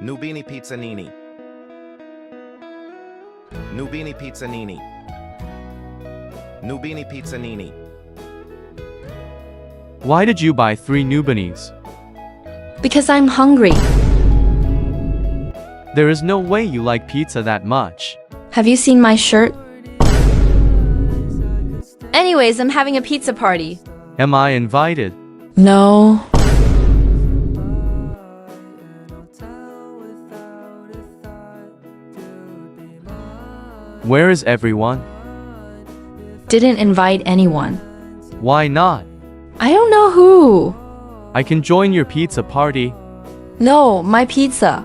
Nubini Pizzanini. Nubini Pizzanini. Nubini Pizzanini. Why did you buy 3 Nubinis? Because I'm hungry. There is no way you like pizza that much. Have you seen my shirt? Anyways, I'm having a pizza party. Am I invited? No. Where is everyone? Didn't invite anyone. Why not? I don't know who. I can join your pizza party. No, my pizza.